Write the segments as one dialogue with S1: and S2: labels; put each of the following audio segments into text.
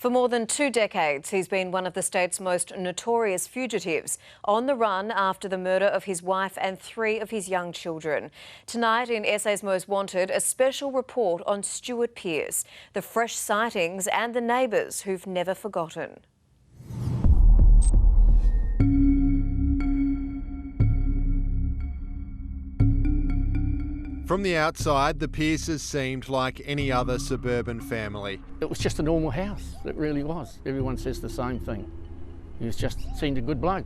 S1: For more than 2 decades, he's been one of the state's most notorious fugitives, on the run after the murder of his wife and 3 of his young children. Tonight in SA's Most Wanted, a special report on Stuart Pearce, the fresh sightings and the neighbours who've never forgotten.
S2: From the outside, the Pearces seemed like any other suburban family.
S3: It was just a normal house, it really was. Everyone says the same thing. He just seemed a good bloke.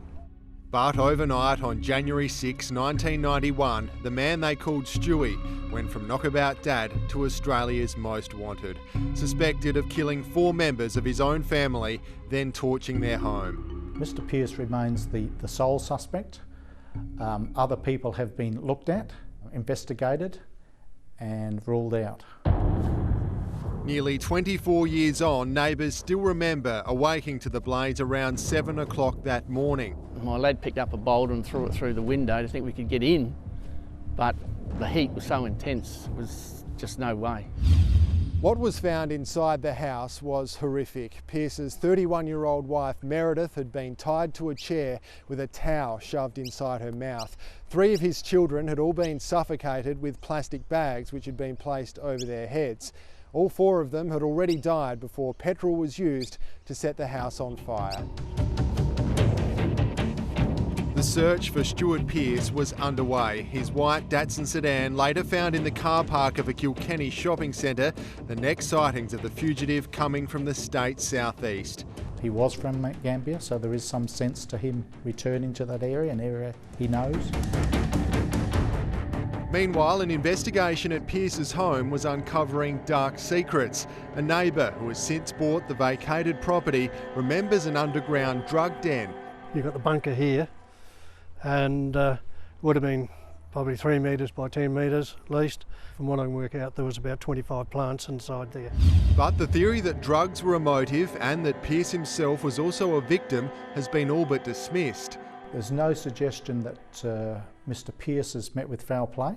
S2: But overnight on January 6, 1991, the man they called Stewie went from knockabout dad to Australia's most wanted, suspected of killing 4 members of his own family, then torching their home.
S4: Mr Pearce remains the sole suspect. Other people have been looked at, investigated and ruled out.
S2: Nearly 24 years on, neighbours still remember awaking to the blaze around 7 o'clock that morning.
S3: My lad picked up a boulder and threw it through the window to think we could get in, but the heat was so intense, it was just no way.
S2: What was found inside the house was horrific. Pearce's 31-year-old wife Meredith had been tied to a chair with a towel shoved inside her mouth. 3 of his children had all been suffocated with plastic bags which had been placed over their heads. All 4 of them had already died before petrol was used to set the house on fire. The search for Stuart Pearce was underway. His white Datsun sedan, later found in the car park of a Kilkenny shopping centre, the next sightings of the fugitive coming from the state's southeast.
S4: He was from Gambia, so there is some sense to him returning to that area, an area he knows.
S2: Meanwhile, an investigation at Pearce's home was uncovering dark secrets. A neighbour who has since bought the vacated property remembers an underground drug den.
S5: You've got the bunker here, and would have been probably 3 metres by 10 metres at least. From what I can work out, there was about 25 plants inside there.
S2: But the theory that drugs were a motive and that Pearce himself was also a victim has been all but dismissed.
S4: There's no suggestion that Mr Pearce has met with foul play.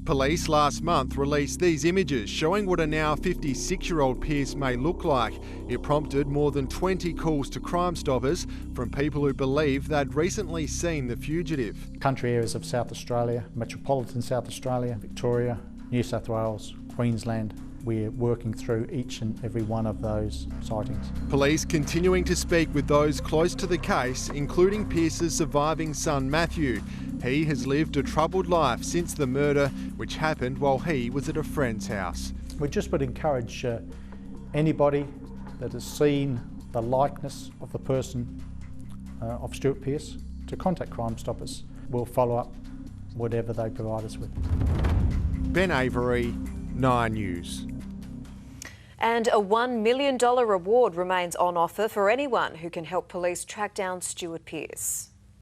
S2: Police last month released these images showing what a now 56-year-old Pearce may look like. It prompted more than 20 calls to Crime Stoppers from people who believe they'd recently seen the fugitive.
S4: Country areas of South Australia, metropolitan South Australia, Victoria, New South Wales, Queensland. We're working through each and every one of those sightings.
S2: Police continuing to speak with those close to the case, including Pearce's surviving son Matthew. He has lived a troubled life since the murder, which happened while he was at a friend's house.
S4: We just would encourage anybody that has seen the likeness of the person of Stuart Pearce to contact Crime Stoppers. We'll follow up whatever they provide us with.
S2: Ben Avery, 9 News.
S1: And a $1 million reward remains on offer for anyone who can help police track down Stuart Pearce.